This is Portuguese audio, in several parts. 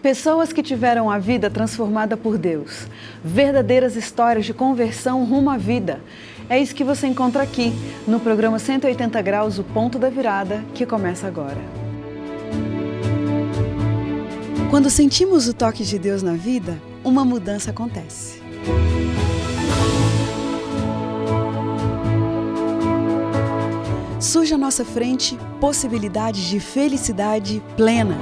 Pessoas que tiveram a vida transformada por Deus. Verdadeiras histórias de conversão rumo à vida. É isso que você encontra aqui, no programa 180 Graus, o Ponto da Virada, que começa agora. Quando sentimos o toque de Deus na vida, uma mudança acontece. Surge à nossa frente possibilidades de felicidade plena.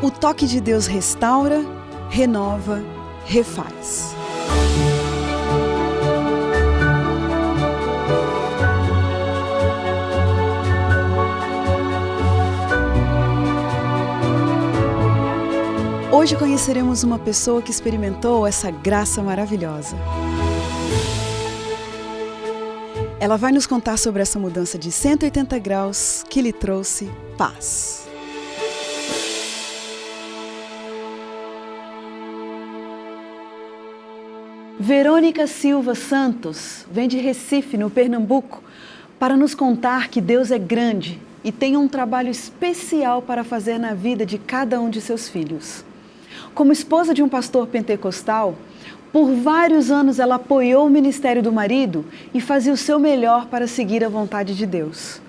O toque de Deus restaura, renova, refaz. Hoje conheceremos uma pessoa que experimentou essa graça maravilhosa. Ela vai nos contar sobre essa mudança de 180 graus que lhe trouxe paz. Verônica Silva Santos vem de Recife, no Pernambuco, para nos contar que Deus é grande e tem um trabalho especial para fazer na vida de cada um de seus filhos. Como esposa de um pastor pentecostal, por vários anos ela apoiou o ministério do marido e fazia o seu melhor para seguir a vontade de Deus.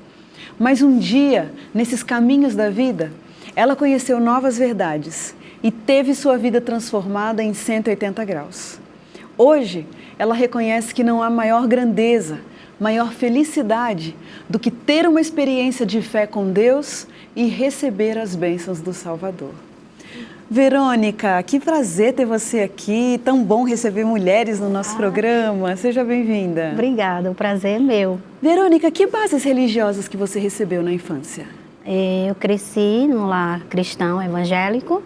Mas um dia, nesses caminhos da vida, ela conheceu novas verdades e teve sua vida transformada em 180 graus. Hoje, ela reconhece que não há maior grandeza, maior felicidade do que ter uma experiência de fé com Deus e receber as bênçãos do Salvador. Verônica, que prazer ter você aqui, tão bom receber mulheres no nosso programa. Seja bem-vinda. Obrigada, o prazer é meu. Verônica, que bases religiosas que você recebeu na infância? Eu cresci num lar cristão evangélico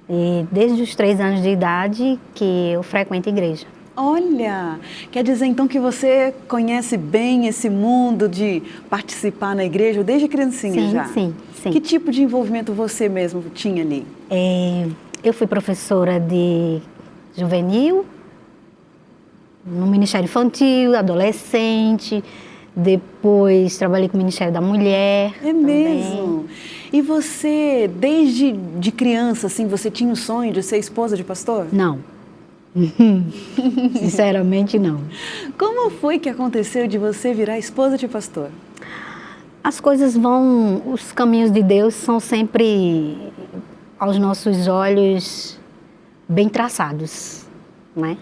e desde os 3 anos de idade que eu frequento a igreja. Olha, quer dizer então que você conhece bem esse mundo de participar na igreja desde criancinha já? Sim. Que tipo de envolvimento você mesmo tinha ali? Eu fui professora de juvenil, no Ministério Infantil, adolescente, depois trabalhei com o Ministério da Mulher. É mesmo? E você, desde de criança, assim, você tinha o sonho de ser esposa de pastor? Não. Sinceramente, não. Como foi que aconteceu de você virar esposa de pastor? As coisas os caminhos de Deus são sempre, aos nossos olhos, bem traçados, né?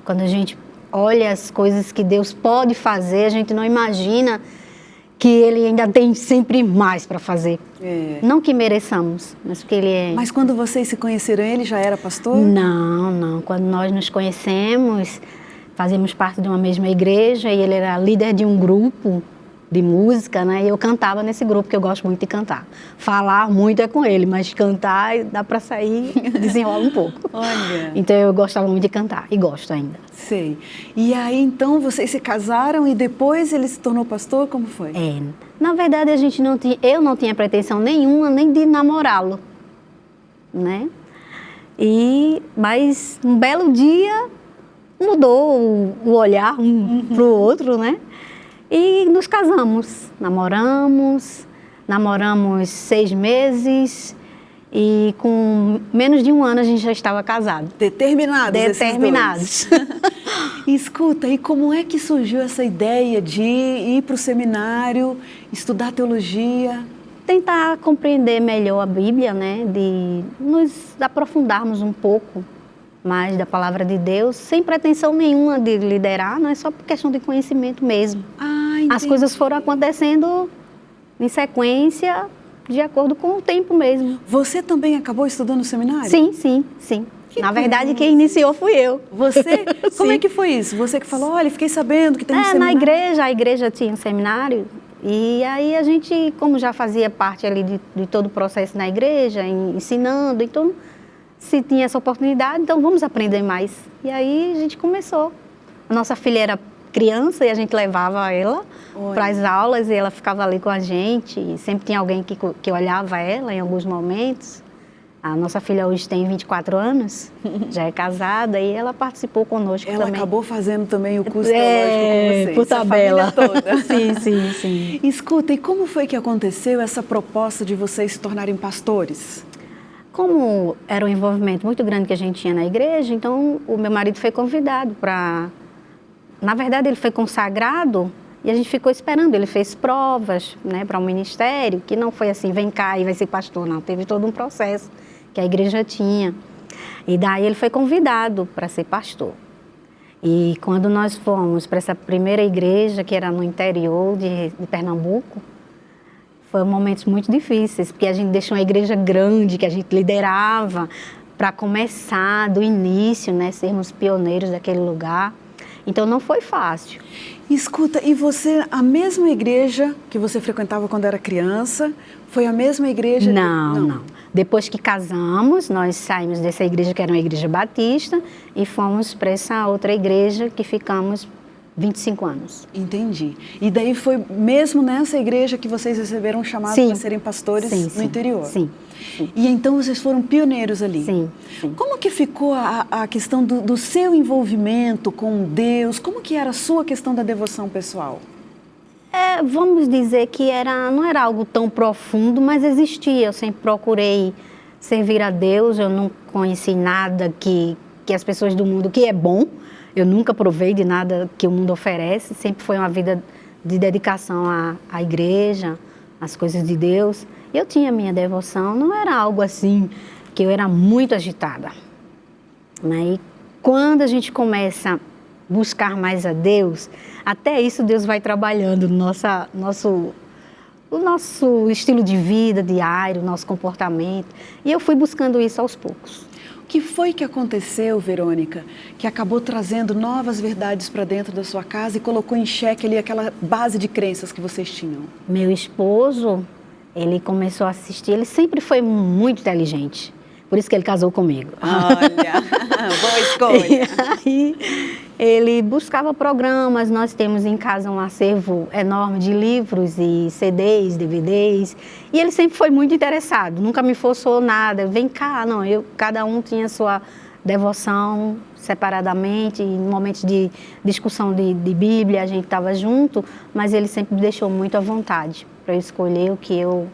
Quando a gente olha as coisas que Deus pode fazer, a gente não imagina que Ele ainda tem sempre mais para fazer. É. Não que mereçamos, mas porque Ele é... Mas quando vocês se conheceram, ele já era pastor? Não. Quando nós nos conhecemos, fazíamos parte de uma mesma igreja e ele era líder de um grupo de música, né? E eu cantava nesse grupo, que eu gosto muito de cantar. Falar muito é com ele, mas cantar dá para sair, desenrola um pouco. Olha. Então eu gostava muito de cantar e gosto ainda. Sei. E aí então vocês se casaram e depois ele se tornou pastor? Como foi? Na verdade eu não tinha pretensão nenhuma nem de namorá-lo, né? Mas um belo dia mudou o olhar para o outro, né? E nos casamos, namoramos 6 meses e com menos de 1 ano a gente já estava casado. Determinados. Determinados. Escuta, e como é que surgiu essa ideia de ir para o seminário, estudar teologia? Tentar compreender melhor a Bíblia, né? De nos aprofundarmos um pouco mais da palavra de Deus, sem pretensão nenhuma de liderar, não é só por questão de conhecimento mesmo. As coisas foram acontecendo em sequência, de acordo com o tempo mesmo. Você também acabou estudando no seminário? Sim. Na verdade, quem iniciou fui eu. Você? Como é que foi isso? Você que falou, olha, fiquei sabendo que tem um seminário. A igreja tinha um seminário, e aí a gente, como já fazia parte ali de todo o processo na igreja, ensinando, então, se tinha essa oportunidade, então vamos aprender mais. E aí a gente começou. A nossa filha era criança e a gente levava ela para as aulas e ela ficava ali com a gente. E sempre tinha alguém que olhava ela em alguns momentos. A nossa filha hoje tem 24 anos, já é casada e ela participou conosco Ela também. acabou fazendo também o curso teológico com vocês. Por tabela. A família toda. Sim. Escuta, e como foi que aconteceu essa proposta de vocês se tornarem pastores? Como era um envolvimento muito grande que a gente tinha na igreja, então o meu marido foi convidado para... Na verdade, ele foi consagrado e a gente ficou esperando. Ele fez provas, né, para o ministério, que não foi assim, vem cá e vai ser pastor, não. Teve todo um processo que a igreja tinha. E daí ele foi convidado para ser pastor. E quando nós fomos para essa primeira igreja, que era no interior de Pernambuco, foram momentos muito difíceis, porque a gente deixou uma igreja grande, que a gente liderava, para começar do início, né, sermos pioneiros daquele lugar. Então não foi fácil. Escuta, e você, a mesma igreja que você frequentava quando era criança, foi a mesma igreja? Não. Depois que casamos, nós saímos dessa igreja, que era uma igreja batista, e fomos para essa outra igreja que ficamos 25 anos. Entendi. E daí foi mesmo nessa igreja que vocês receberam um chamado para serem pastores no interior? Sim. E então vocês foram pioneiros ali? Sim. Como que ficou a questão do seu envolvimento com Deus? Como que era a sua questão da devoção pessoal? Vamos dizer que não era algo tão profundo, mas existia. Eu sempre procurei servir a Deus, eu não conheci nada que as pessoas do mundo, que é bom, eu nunca provei de nada que o mundo oferece, sempre foi uma vida de dedicação à igreja, às coisas de Deus. Eu tinha minha devoção, não era algo assim que eu era muito agitada. E quando a gente começa a buscar mais a Deus, até isso Deus vai trabalhando no nosso estilo de vida diário, nosso comportamento. E eu fui buscando isso aos poucos. O que foi que aconteceu, Verônica, que acabou trazendo novas verdades para dentro da sua casa e colocou em xeque ali aquela base de crenças que vocês tinham? Meu esposo, ele começou a assistir, ele sempre foi muito inteligente. Por isso que ele casou comigo. Olha, boa escolha. E aí, ele buscava programas, nós temos em casa um acervo enorme de livros e CDs, DVDs, e ele sempre foi muito interessado, nunca me forçou nada, vem cá, não, cada um tinha sua devoção separadamente, em momentos de discussão de Bíblia, a gente estava junto, mas ele sempre me deixou muito à vontade para eu escolher o que eu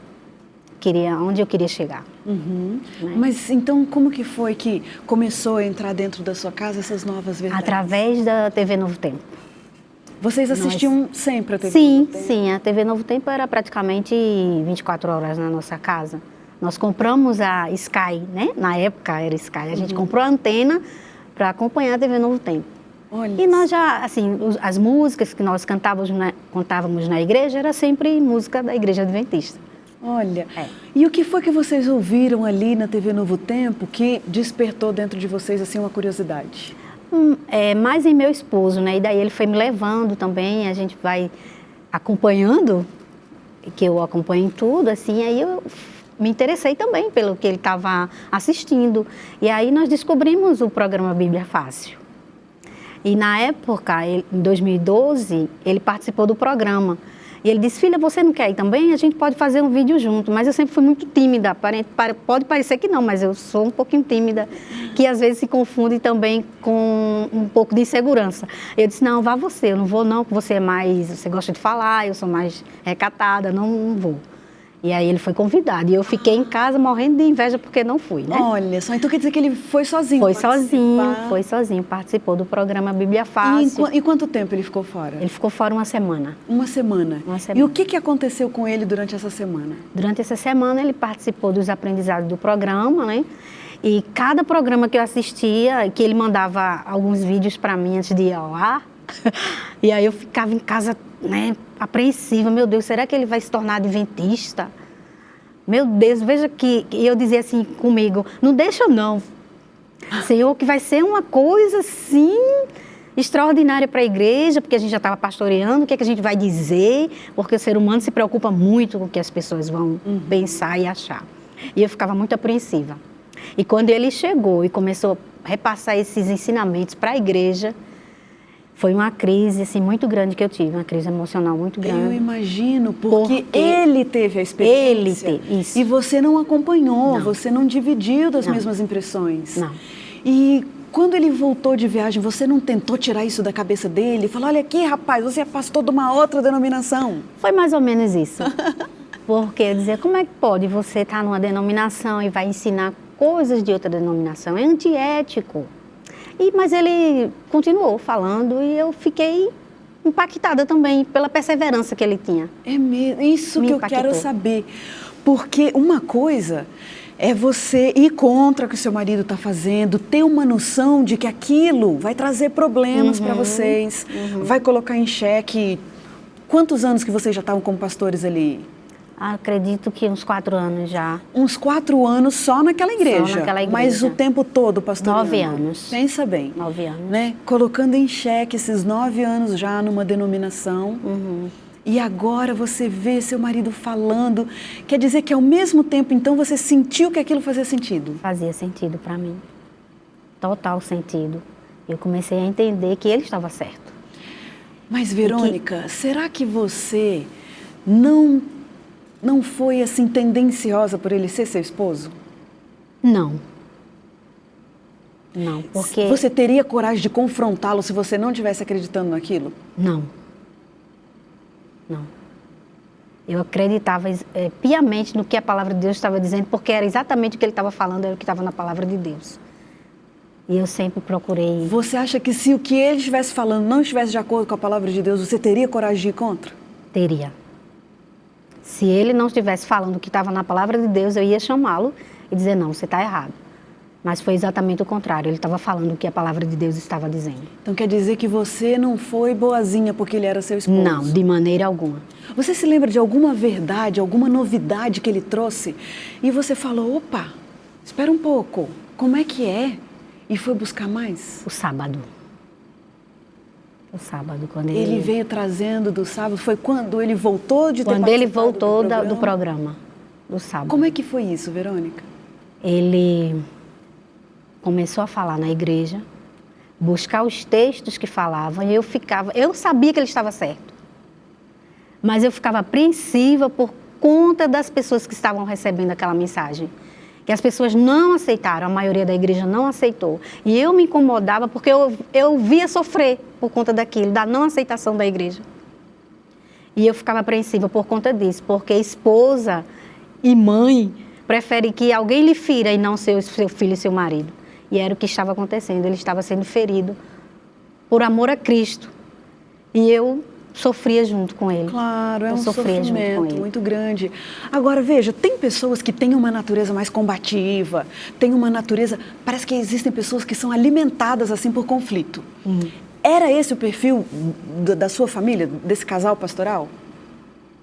queria, onde eu queria chegar. Uhum. Né? Mas então como que foi que começou a entrar dentro da sua casa essas novas verdades? Através da TV Novo Tempo. Vocês assistiam sempre a TV Novo Tempo? Sim, a TV Novo Tempo era praticamente 24 horas na nossa casa. Nós compramos a Sky, né? Na época era Sky. A gente comprou a antena para acompanhar a TV Novo Tempo. Olha. E nós já, assim, as músicas que nós cantávamos na igreja era sempre música da Igreja Adventista. Olha, e o que foi que vocês ouviram ali na TV Novo Tempo que despertou dentro de vocês assim uma curiosidade? Mais em meu esposo, né? E daí ele foi me levando também, a gente vai acompanhando, que eu acompanho em tudo, assim, aí eu me interessei também pelo que ele estava assistindo. E aí nós descobrimos o programa Bíblia Fácil. E na época, em 2012, ele participou do programa. E ele disse, filha, você não quer ir também? A gente pode fazer um vídeo junto. Mas eu sempre fui muito tímida. Pode parecer que não, mas eu sou um pouquinho tímida, que às vezes se confunde também com um pouco de insegurança. Eu disse, não, vá você, eu não vou não, porque você gosta de falar, eu sou mais recatada, não vou. E aí ele foi convidado. E eu fiquei em casa morrendo de inveja porque não fui, né? Olha só, então quer dizer que ele foi sozinho? Foi sozinho, participou do programa Bíblia Fácil. E quanto tempo ele ficou fora? Ele ficou fora uma semana. Uma semana? E o que aconteceu com ele durante essa semana? Durante essa semana ele participou dos aprendizados do programa, né? E cada programa que eu assistia, que ele mandava alguns vídeos para mim antes de ir ao ar, e aí eu ficava em casa, né, apreensiva, meu Deus, será que ele vai se tornar adventista? Meu Deus, veja que eu dizia assim comigo, não deixa não, Senhor, que vai ser uma coisa assim extraordinária para a igreja, porque a gente já estava pastoreando, o que é que a gente vai dizer, porque o ser humano se preocupa muito com o que as pessoas vão pensar e achar. E eu ficava muito apreensiva. E quando ele chegou e começou a repassar esses ensinamentos para a igreja, Foi uma crise assim, muito grande que eu tive, uma crise emocional muito grande. Eu imagino, porque ele teve a experiência. Ele teve, isso. E você não acompanhou, Não. você não dividiu das Não. mesmas impressões. Não. E quando ele voltou de viagem, você não tentou tirar isso da cabeça dele? Falou, olha aqui, rapaz, você é pastor de uma outra denominação. Foi mais ou menos isso. Porque eu dizia, como é que pode você estar numa denominação e vai ensinar coisas de outra denominação? É antiético. Mas ele continuou falando e eu fiquei impactada também pela perseverança que ele tinha. É mesmo, isso Me que eu impactou. quero saber. Porque uma coisa é você ir contra o que o seu marido está fazendo, ter uma noção de que aquilo vai trazer problemas para vocês, vai colocar em xeque. Quantos anos que vocês já estavam como pastores ali? Acredito que uns 4 anos já. Uns 4 anos só naquela igreja. Só naquela igreja. Mas o tempo todo, pastoreando. 9 anos. Pensa bem. 9 anos. Né? Colocando em xeque esses 9 anos já numa denominação. E agora você vê seu marido falando. Quer dizer que ao mesmo tempo, então, você sentiu que aquilo fazia sentido? Fazia sentido para mim. Total sentido. Eu comecei a entender que ele estava certo. Mas, Verônica, será que você não foi assim tendenciosa por ele ser seu esposo? Não. Não, porque... Você teria coragem de confrontá-lo se você não estivesse acreditando naquilo? Não. Não. Eu acreditava piamente no que a palavra de Deus estava dizendo, porque era exatamente o que ele estava falando, era o que estava na palavra de Deus. E eu sempre procurei... Você acha que se o que ele estivesse falando não estivesse de acordo com a palavra de Deus, você teria coragem de ir contra? Teria. Se ele não estivesse falando o que estava na palavra de Deus, eu ia chamá-lo e dizer, não, você está errado. Mas foi exatamente o contrário, ele estava falando o que a palavra de Deus estava dizendo. Então quer dizer que você não foi boazinha porque ele era seu esposo? Não, de maneira alguma. Você se lembra de alguma verdade, alguma novidade que ele trouxe? E você falou, opa, espera um pouco, como é que é? E foi buscar mais? O sábado. O sábado, quando Ele veio trazendo do sábado, foi quando ele voltou de ter Quando ele participado voltou do do programa, do sábado. Como é que foi isso, Verônica? Ele começou a falar na igreja, buscar os textos que falavam, e eu sabia que ele estava certo, mas eu ficava apreensiva por conta das pessoas que estavam recebendo aquela mensagem, que as pessoas não aceitaram, a maioria da igreja não aceitou, e eu me incomodava porque eu via sofrer por conta daquilo, da não aceitação da igreja, e eu ficava apreensiva por conta disso, porque esposa e mãe prefere que alguém lhe fira e não seu filho e seu marido. E era o que estava acontecendo, ele estava sendo ferido por amor a Cristo. E eu sofria junto com ele. Claro, é eu um sofrimento muito grande. Agora, veja, tem pessoas que têm uma natureza mais combativa, tem uma natureza... Parece que existem pessoas que são alimentadas assim por conflito. Era esse o perfil da sua família, desse casal pastoral?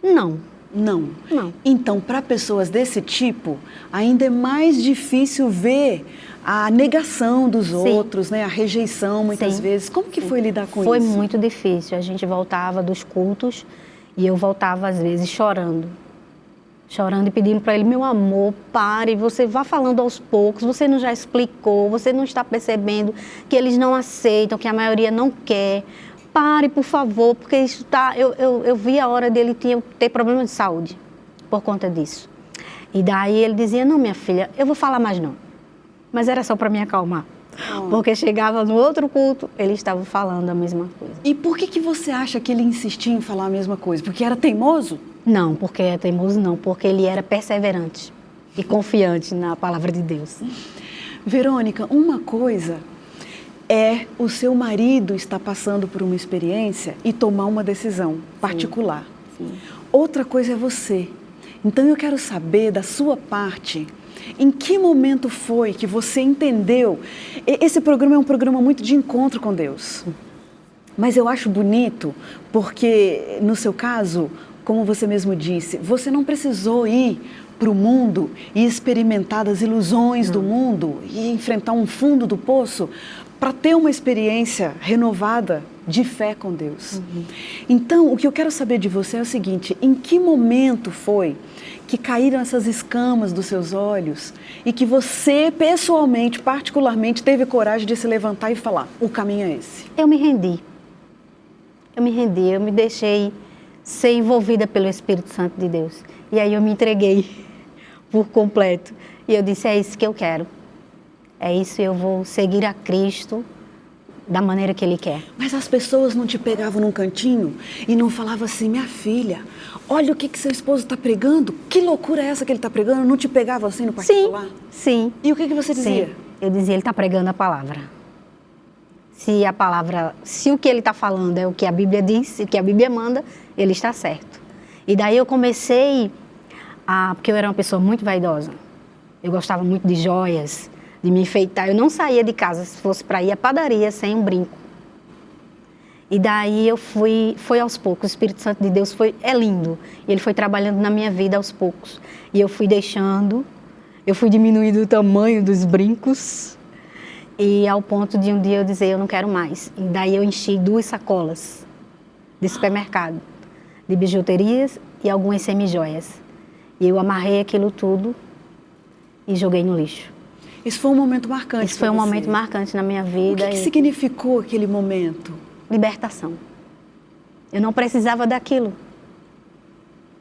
Não. Não. Não. Então, para pessoas desse tipo, ainda é mais difícil ver a negação dos outros, né? A rejeição, muitas vezes. Como que foi lidar com isso? Foi muito difícil. A gente voltava dos cultos e eu voltava, às vezes, chorando. Chorando e pedindo para ele, meu amor, pare, você vá falando aos poucos, você não já explicou, você não está percebendo que eles não aceitam, que a maioria não quer. Pare, por favor, porque isso tá... Eu vi a hora dele ter problema de saúde por conta disso. E daí ele dizia, não, minha filha, eu vou falar mais não. Mas era só para me acalmar. Porque chegava no outro culto, ele estava falando a mesma coisa. E por que você acha que ele insistia em falar a mesma coisa? Porque era teimoso? Não, porque é teimoso não, porque ele era perseverante e confiante na palavra de Deus. Verônica, uma coisa é o seu marido estar passando por uma experiência e tomar uma decisão particular. Sim. Outra coisa é você. Então eu quero saber da sua parte, em que momento foi que você entendeu? Esse programa é um programa muito de encontro com Deus. Mas eu acho bonito porque, no seu caso, como você mesmo disse, você não precisou ir para o mundo e experimentar das ilusões do mundo e enfrentar um fundo do poço para ter uma experiência renovada de fé com Deus. Então, o que eu quero saber de você é o seguinte, em que momento foi que caíram essas escamas dos seus olhos e que você, pessoalmente, particularmente, teve coragem de se levantar e falar, o caminho é esse? Eu me rendi. eu me rendi, eu me deixei ser envolvida pelo Espírito Santo de Deus. E aí eu me entreguei por completo. E eu disse, é isso que eu quero. É isso, eu vou seguir a Cristo da maneira que Ele quer. Mas as pessoas não te pegavam num cantinho e não falavam assim, minha filha, olha o que seu esposo está pregando, que loucura é essa que ele está pregando? Não te pegavam assim no particular? Sim. E o que você dizia? Sim. Eu dizia, ele está pregando a palavra. Se o que ele está falando é o que a Bíblia diz, o que a Bíblia manda, ele está certo. E daí eu comecei porque eu era uma pessoa muito vaidosa. Eu gostava muito de joias, de me enfeitar. Eu não saía de casa se fosse para ir à padaria sem um brinco. E daí foi aos poucos. O Espírito Santo de Deus é lindo. Ele foi trabalhando na minha vida aos poucos. E eu fui diminuindo o tamanho dos brincos. E ao ponto de um dia eu dizer, eu não quero mais. E daí eu enchi 2 sacolas de supermercado, de bijuterias e algumas semijoias. E eu amarrei aquilo tudo e joguei no lixo. Isso foi um momento marcante. Isso foi um momento marcante na minha vida. O que significou aquele momento? Libertação. Eu não precisava daquilo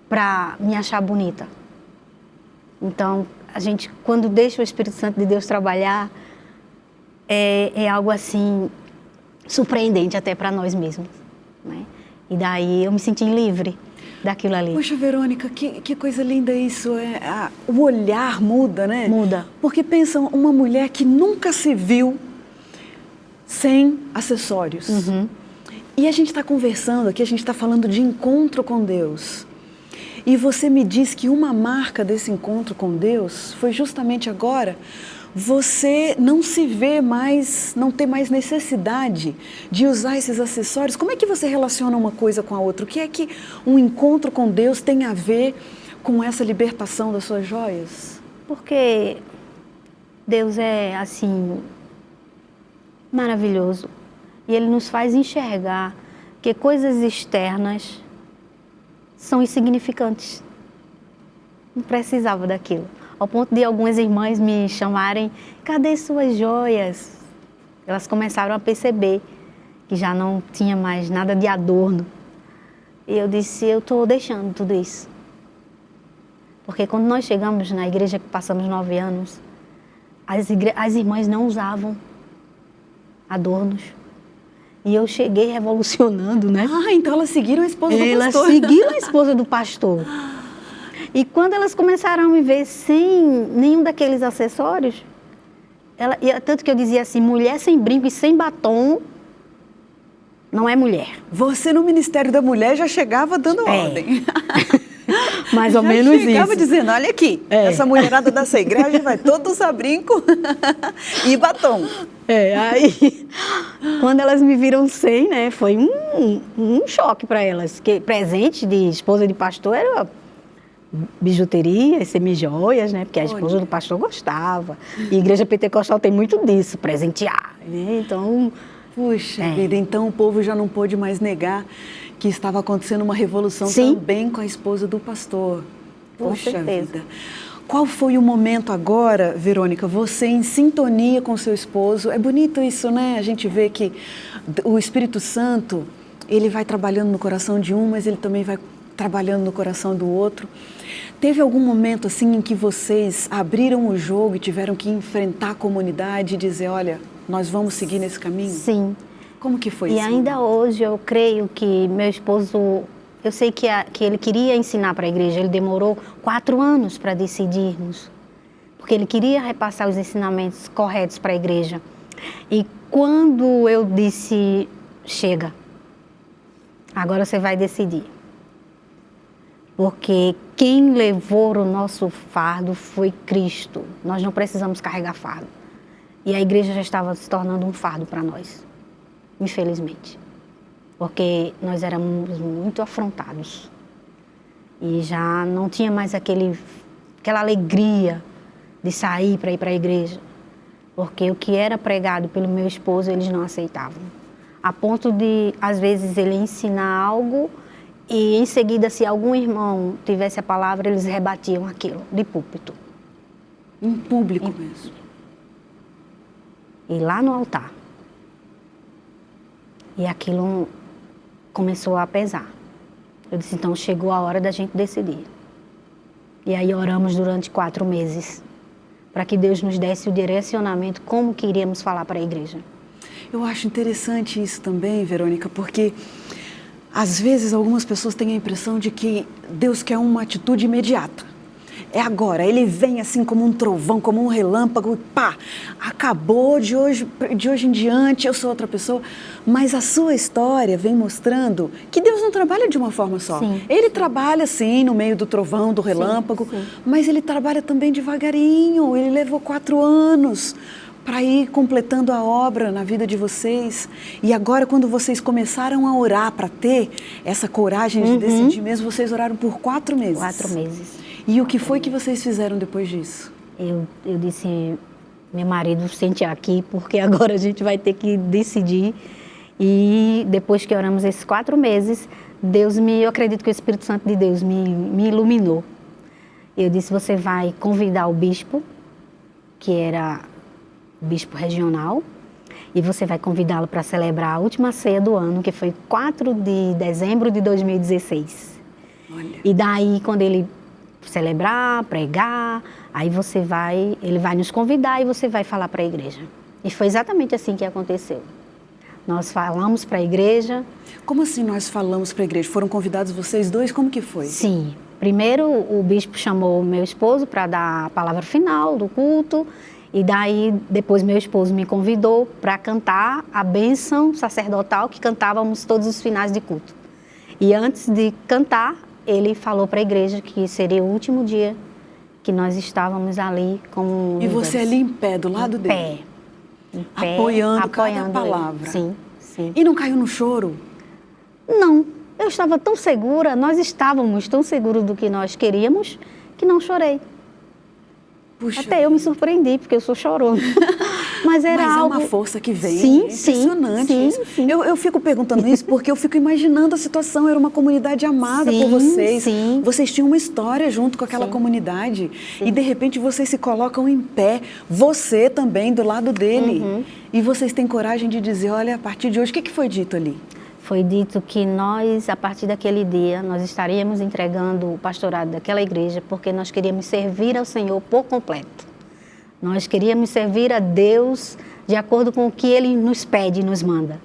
para me achar bonita. Então, a gente, quando deixa o Espírito Santo de Deus trabalhar, é algo assim, surpreendente até para nós mesmos, né? E daí eu me senti livre daquilo ali. Poxa, Verônica, que coisa linda isso. O olhar muda, né? Muda. Porque pensa, uma mulher que nunca se viu sem acessórios. Uhum. E a gente está conversando aqui, a gente está falando de encontro com Deus. E você me diz que uma marca desse encontro com Deus foi justamente agora você não se vê mais, não ter mais necessidade de usar esses acessórios. Como é que você relaciona uma coisa com a outra? O que é que um encontro com Deus tem a ver com essa libertação das suas joias? Porque Deus é, assim, maravilhoso. E Ele nos faz enxergar que coisas externas são insignificantes. Não precisava daquilo. Ao ponto de algumas irmãs me chamarem, cadê suas joias? Elas começaram a perceber que já não tinha mais nada de adorno. E eu disse, eu estou deixando tudo isso. Porque quando nós chegamos na igreja, que passamos 9 anos, as irmãs não usavam adornos. E eu cheguei revolucionando, né? Ah, então elas seguiram a esposa do pastor. Elas seguiram a esposa do pastor. E quando elas começaram a me ver sem nenhum daqueles acessórios, tanto que eu dizia assim, mulher sem brinco e sem batom não é mulher. Você no Ministério da Mulher já chegava dando ordem. Mais ou menos isso. Já chegava dizendo, olha aqui, essa mulherada dessa igreja vai todo usar brinco e batom. Aí quando elas me viram sem, né, foi um choque para elas. Que presente de esposa de pastor era bijuterias, semijoias, né? Porque a esposa do pastor gostava. E a igreja pentecostal tem muito disso, presentear, né? Então, puxa vida, então o povo já não pôde mais negar que estava acontecendo uma revolução também com a esposa do pastor. Puxa vida. Qual foi o momento agora, Verônica, você em sintonia com seu esposo? É bonito isso, né? A gente vê que o Espírito Santo, ele vai trabalhando no coração de um, mas ele também vai trabalhando no coração do outro. Teve algum momento assim em que vocês abriram o jogo e tiveram que enfrentar a comunidade e dizer, olha, nós vamos seguir nesse caminho? Sim. Como que foi isso? E ainda hoje eu creio que meu esposo, eu sei que ele queria ensinar para a igreja, ele demorou 4 anos para decidirmos, porque ele queria repassar os ensinamentos corretos para a igreja. E quando eu disse, chega, agora você vai decidir. Porque quem levou o nosso fardo foi Cristo. Nós não precisamos carregar fardo. E a igreja já estava se tornando um fardo para nós, infelizmente. Porque nós éramos muito afrontados. E já não tinha mais aquela alegria de sair para ir para a igreja. Porque o que era pregado pelo meu esposo, eles não aceitavam. A ponto de, às vezes, ele ensinar algo e, em seguida, se algum irmão tivesse a palavra, eles rebatiam aquilo, de púlpito. Em público mesmo. E lá no altar. E aquilo começou a pesar. Eu disse, então chegou a hora da gente decidir. E aí oramos durante 4 meses, para que Deus nos desse o direcionamento, como que iríamos falar para a igreja. Eu acho interessante isso também, Verônica, porque às vezes algumas pessoas têm a impressão de que Deus quer uma atitude imediata. É agora, Ele vem assim como um trovão, como um relâmpago, pá, acabou de hoje em diante, eu sou outra pessoa. Mas a sua história vem mostrando que Deus não trabalha de uma forma só. Sim, Ele trabalha sim no meio do trovão, do relâmpago, sim. mas Ele trabalha também devagarinho. Ele levou 4 anos para ir completando a obra na vida de vocês. E agora, quando vocês começaram a orar para ter essa coragem de decidir mesmo, vocês oraram por 4 meses. 4 meses. E o que foi que vocês fizeram depois disso? Eu disse, meu marido, sente aqui, porque agora a gente vai ter que decidir. E depois que oramos esses 4 meses, eu acredito que o Espírito Santo de Deus me iluminou. Eu disse, você vai convidar o bispo, que era o bispo regional, e você vai convidá-lo para celebrar a última ceia do ano, que foi 4 de dezembro de 2016. Olha. E daí, quando ele celebrar, pregar, aí ele vai nos convidar e você vai falar para a igreja. E foi exatamente assim que aconteceu. Nós falamos para a igreja. Como assim nós falamos para a igreja? Foram convidados vocês dois? Como que foi? Sim. Primeiro o bispo chamou meu esposo para dar a palavra final do culto. E daí, depois meu esposo me convidou para cantar a bênção sacerdotal que cantávamos todos os finais de culto. E antes de cantar, ele falou para a igreja que seria o último dia que nós estávamos ali como E você ali em pé, do lado dele? Em pé, apoiando cada palavra. Ele. Sim, sim. E não caiu no choro? Não, eu estava tão segura, nós estávamos tão seguros do que nós queríamos, que não chorei. Puxa. Até eu me surpreendi, porque eu sou chorona. Mas era algo... é uma força que vem, sim, é impressionante sim, isso. Sim. Eu fico perguntando isso porque eu fico imaginando a situação, era uma comunidade amada por vocês. Sim. Vocês tinham uma história junto com aquela comunidade. E de repente vocês se colocam em pé, você também do lado dele. E vocês têm coragem de dizer, olha, a partir de hoje, o que foi dito ali? Foi dito que nós, a partir daquele dia, nós estaríamos entregando o pastorado daquela igreja porque nós queríamos servir ao Senhor por completo. Nós queríamos servir a Deus de acordo com o que Ele nos pede e nos manda.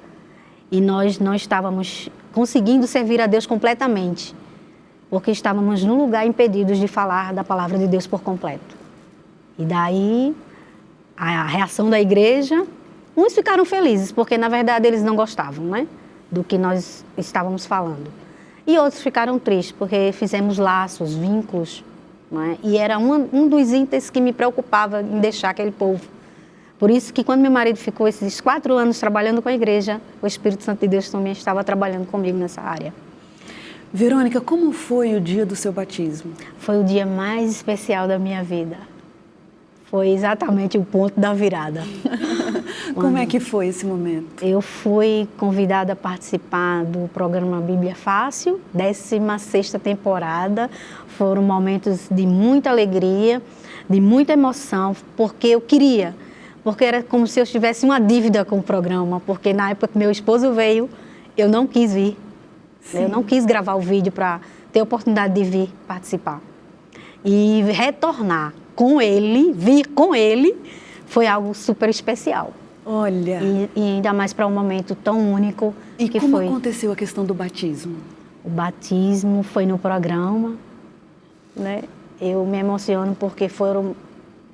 E nós não estávamos conseguindo servir a Deus completamente, porque estávamos no lugar impedidos de falar da palavra de Deus por completo. E daí, a reação da igreja, uns ficaram felizes, porque na verdade eles não gostavam, né, do que nós estávamos falando. E outros ficaram tristes, porque fizemos laços, vínculos, né? E era um dos itens que me preocupava em deixar aquele povo. Por isso que quando meu marido ficou esses 4 anos trabalhando com a igreja, o Espírito Santo de Deus também estava trabalhando comigo nessa área. Verônica, como foi o dia do seu batismo? Foi o dia mais especial da minha vida. Foi exatamente o ponto da virada. Como é que foi esse momento? Eu fui convidada a participar do programa Bíblia Fácil, 16ª temporada. Foram momentos de muita alegria, de muita emoção, porque eu queria. Porque era como se eu tivesse uma dívida com o programa, porque na época que meu esposo veio, eu não quis vir. Sim. Eu não quis gravar o vídeo para ter a oportunidade de vir participar. E retornar com ele, vir com ele, foi algo super especial. Olha! E ainda mais para um momento tão único. E que como aconteceu a questão do batismo? O batismo foi no programa, né? Eu me emociono porque foram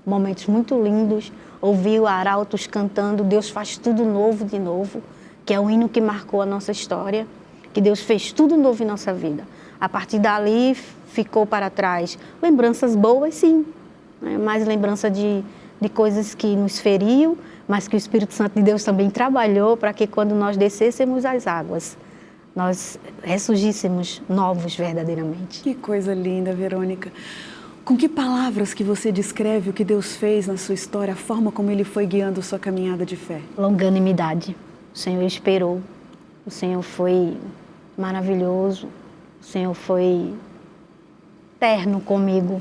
momentos muito lindos. Ouvi o Arautos cantando Deus faz tudo novo de novo, que é o hino que marcou a nossa história, que Deus fez tudo novo em nossa vida. A partir dali ficou para trás lembranças boas, sim, né? Mais lembrança de coisas que nos feriam, mas que o Espírito Santo de Deus também trabalhou para que quando nós descêssemos as águas, nós ressurgíssemos novos verdadeiramente. Que coisa linda, Verônica. Com que palavras que você descreve o que Deus fez na sua história, a forma como Ele foi guiando a sua caminhada de fé? Longanimidade. O Senhor esperou, o Senhor foi maravilhoso, o Senhor foi terno comigo,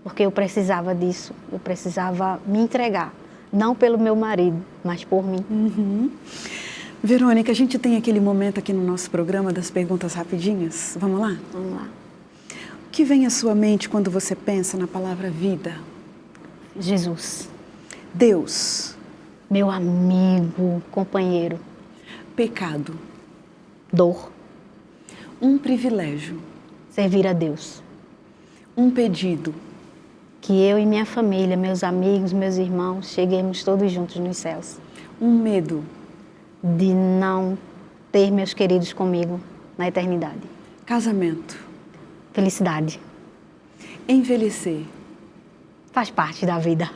porque eu precisava disso, eu precisava me entregar, não pelo meu marido, mas por mim. Verônica, a gente tem aquele momento aqui no nosso programa das perguntas rapidinhas. Vamos lá? Vamos lá. O que vem à sua mente quando você pensa na palavra vida? Jesus, Deus. meu amigo, companheiro, Pecado. dor, Um privilégio. servir a Deus. Um pedido. Que eu e minha família, meus amigos, meus irmãos, cheguemos todos juntos nos céus. Um medo. De não ter meus queridos comigo na eternidade. Casamento. Felicidade. Envelhecer. Faz parte da vida.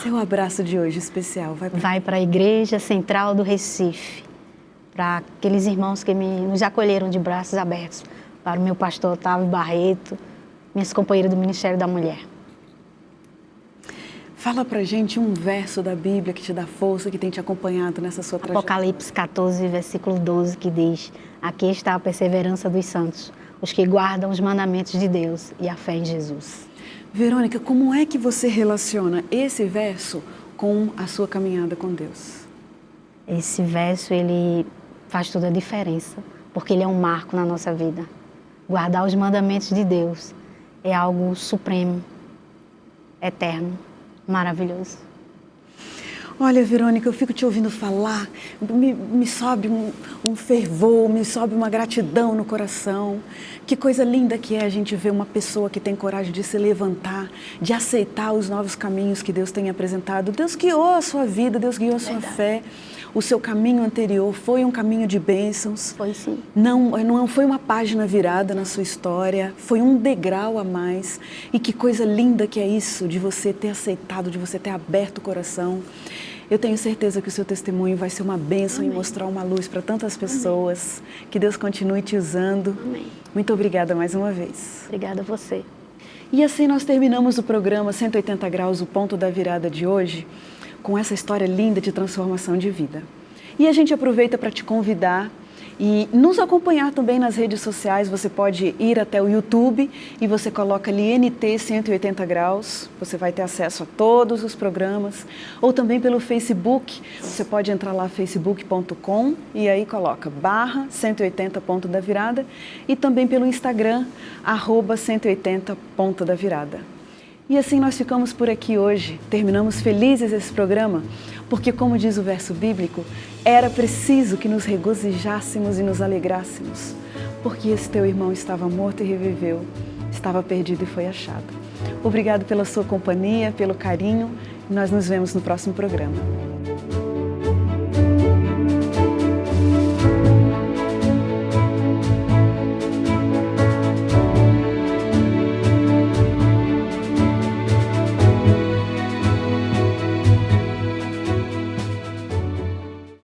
Seu abraço de hoje especial Vai para a Igreja Central do Recife, para aqueles irmãos que nos acolheram de braços abertos, para o meu pastor Otávio Barreto, minhas companheiras do Ministério da Mulher. Fala pra gente um verso da Bíblia que te dá força, que tem te acompanhado nessa sua trajetória. Apocalipse 14, versículo 12, que diz: aqui está a perseverança dos santos, os que guardam os mandamentos de Deus e a fé em Jesus. Verônica, como é que você relaciona esse verso com a sua caminhada com Deus? Esse verso, ele faz toda a diferença, porque ele é um marco na nossa vida. Guardar os mandamentos de Deus é algo supremo, eterno, maravilhoso. Olha, Verônica, eu fico te ouvindo falar, me sobe um fervor, me sobe uma gratidão no coração. Que coisa linda que é a gente ver uma pessoa que tem coragem de se levantar, de aceitar os novos caminhos que Deus tem apresentado. Deus guiou a sua vida, Deus guiou a sua fé. O seu caminho anterior foi um caminho de bênçãos. Foi sim. Não foi uma página virada na sua história, foi um degrau a mais. E que coisa linda que é isso, de você ter aceitado, de você ter aberto o coração. Eu tenho certeza que o seu testemunho vai ser uma bênção. Amém. E mostrar uma luz para tantas pessoas. Amém. Que Deus continue te usando. Amém. Muito obrigada mais uma vez. Obrigada a você. E assim nós terminamos o programa 180 Graus, o ponto da virada de hoje, com essa história linda de transformação de vida. E a gente aproveita para te convidar e nos acompanhar também nas redes sociais. Você pode ir até o YouTube e você coloca ali NT 180 Graus, você vai ter acesso a todos os programas, ou também pelo Facebook, você pode entrar lá facebook.com e aí coloca /180 ponto da virada, e também pelo Instagram, @180 ponto da virada. E assim nós ficamos por aqui hoje, terminamos felizes esse programa, porque como diz o verso bíblico, era preciso que nos regozijássemos e nos alegrássemos, porque esse teu irmão estava morto e reviveu, estava perdido e foi achado. Obrigado pela sua companhia, pelo carinho, e nós nos vemos no próximo programa.